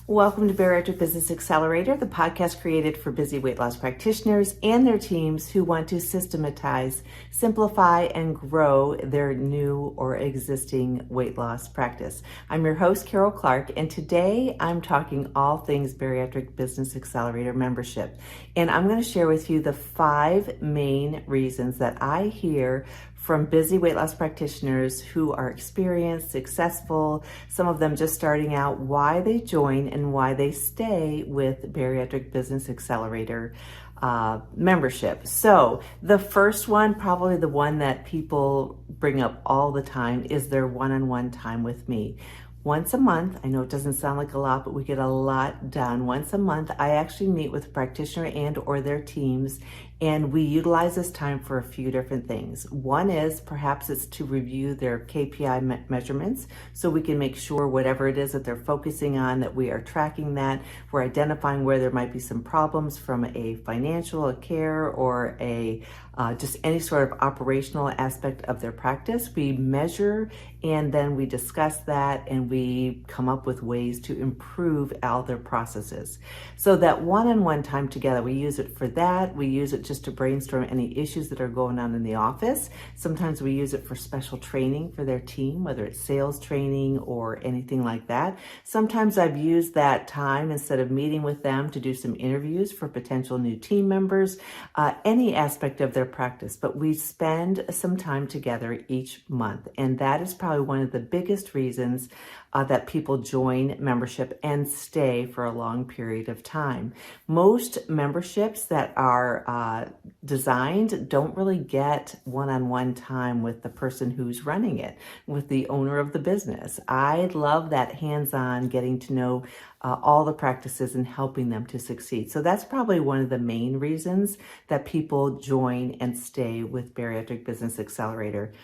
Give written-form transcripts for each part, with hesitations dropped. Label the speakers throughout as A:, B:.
A: Welcome to Bariatric Business Accelerator, the podcast created for busy weight loss practitioners and their teams who want to systematize, simplify, and grow their new or existing weight loss practice. I'm your host, Carol Clark, and today I'm talking all things Bariatric Business Accelerator membership. And I'm going to share with you the 5 main reasons that I hear from busy weight loss practitioners who are experienced, successful, some of them just starting out, why they join and why they stay with Bariatric Business Accelerator membership. So the first one, probably the one that people bring up all the time, is their one-on-one time with me. Once a month, I know it doesn't sound like a lot, but we get a lot done. Once a month, I actually meet with a practitioner and or their teams, and we utilize this time for a few different things. One is perhaps it's to review their KPI measurements so we can make sure whatever it is that they're focusing on, that we are tracking that. We're identifying where there might be some problems from a financial, a care, or a just any sort of operational aspect of their practice. We measure and then we discuss that and we come up with ways to improve all their processes. So that one-on-one time together, we use it for that. We use it just to brainstorm any issues that are going on in the office. Sometimes we use it for special training for their team, whether it's sales training or anything like that. Sometimes I've used that time instead of meeting with them to do some interviews for potential new team members, any aspect of their practice. But we spend some time together each month, and that is probably one of the biggest reasons that people join membership and stay for a long period of time. Most memberships that are designed don't really get one-on-one time with the person who's running it, with the owner of the business. I love that hands-on, getting to know all the practices and helping them to succeed. So that's probably one of the main reasons that people join and stay with Bariatric Business Accelerator.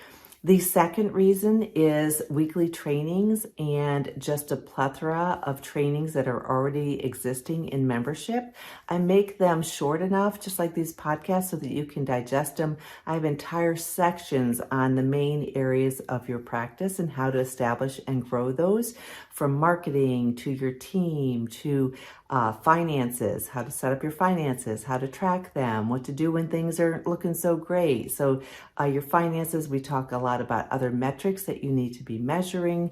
A: The second reason is weekly trainings and just a plethora of trainings that are already existing in membership. I make them short enough, just like these podcasts, so that you can digest them. I have entire sections on the main areas of your practice and how to establish and grow those, from marketing to your team to finances, how to set up your finances, how to track them, what to do when things aren't looking so great. So your finances, we talk a lot about other metrics that you need to be measuring.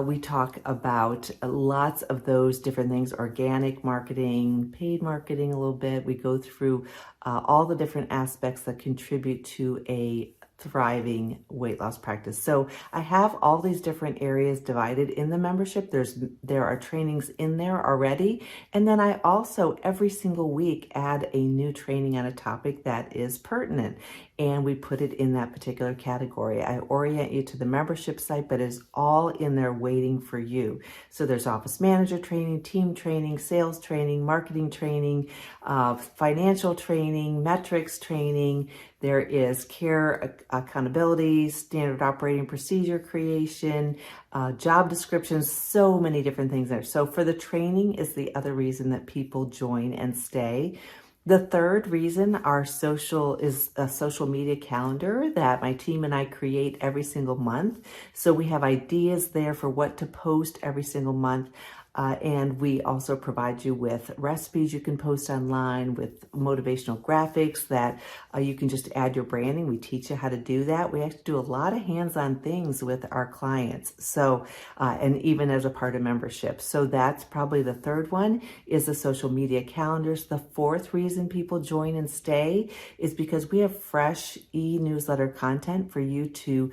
A: We talk about lots of those different things, organic marketing, paid marketing a little bit. We go through all the different aspects that contribute to a thriving weight loss practice. So I have all these different areas divided in the membership. There are trainings in there already. And then I also every single week add a new training on a topic that is pertinent, and we put it in that particular category. I orient you to the membership site, but it's all in there waiting for you. So there's office manager training, team training, sales training, marketing training, financial training, metrics training. There is care accountability, standard operating procedure creation, job descriptions, so many different things there. So for the training is the other reason that people join and stay. The third reason is a social media calendar that my team and I create every single month. So we have ideas there for what to post every single month. And we also provide you with recipes you can post online, with motivational graphics that you can just add your branding. We teach you how to do that. We actually do a lot of hands-on things with our clients. So, and even as a part of membership. So that's probably the third one, is the social media calendars. The fourth reason people join and stay is because we have fresh e-newsletter content for you to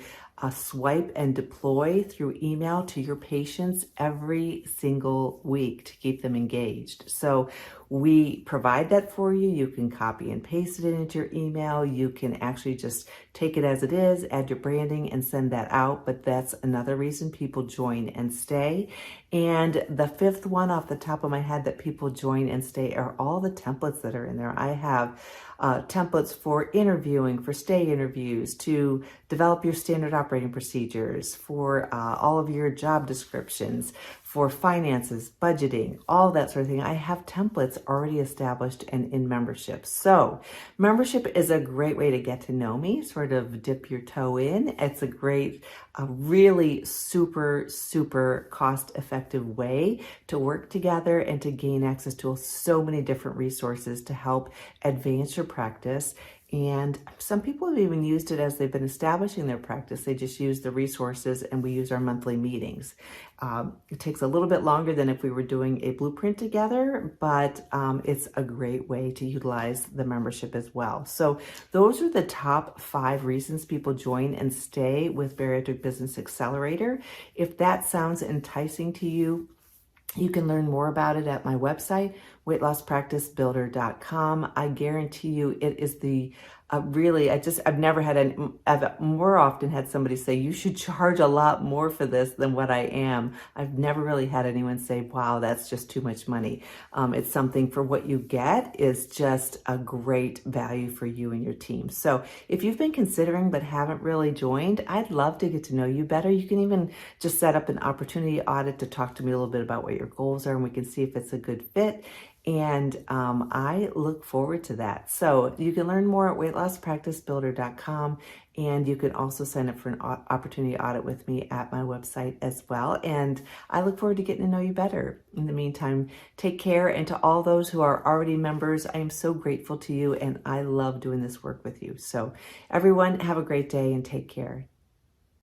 A: swipe and deploy through email to your patients every single week to keep them engaged. So we provide that for you. You can copy and paste it into your email. You can actually just take it as it is, add your branding and send that out. But that's another reason people join and stay. And the fifth one off the top of my head that people join and stay are all the templates that are in there. I have templates for interviewing, for stay interviews, to develop your standard operating procedures, for all of your job descriptions, for finances, budgeting, all that sort of thing. I have templates already established and in membership. So membership is a great way to get to know me, sort of dip your toe in. It's a great, really super cost effective way to work together and to gain access to so many different resources to help advance your practice. And some people have even used it as they've been establishing their practice. They just use the resources and we use our monthly meetings. It takes a little bit longer than if we were doing a blueprint together, but it's a great way to utilize the membership as well. So those are the top 5 reasons people join and stay with Bariatric Business Accelerator. If that sounds enticing to you, you can learn more about it at my website, weightlosspracticebuilder.com. I guarantee you it is the really, I've never had I've more often had somebody say, you should charge a lot more for this than what I am. I've never really had anyone say, wow, that's just too much money. It's something for what you get is just a great value for you and your team. So if you've been considering but haven't really joined, I'd love to get to know you better. You can even just set up an opportunity audit to talk to me a little bit about what your goals are, and we can see if it's a good fit. And I look forward to that. So you can learn more at weightlosspracticebuilder.com, and you can also sign up for an opportunity audit with me at my website as well. And I look forward to getting to know you better. In the meantime, take care. And to all those who are already members, I am so grateful to you, and I love doing this work with you. So everyone, have a great day and take care.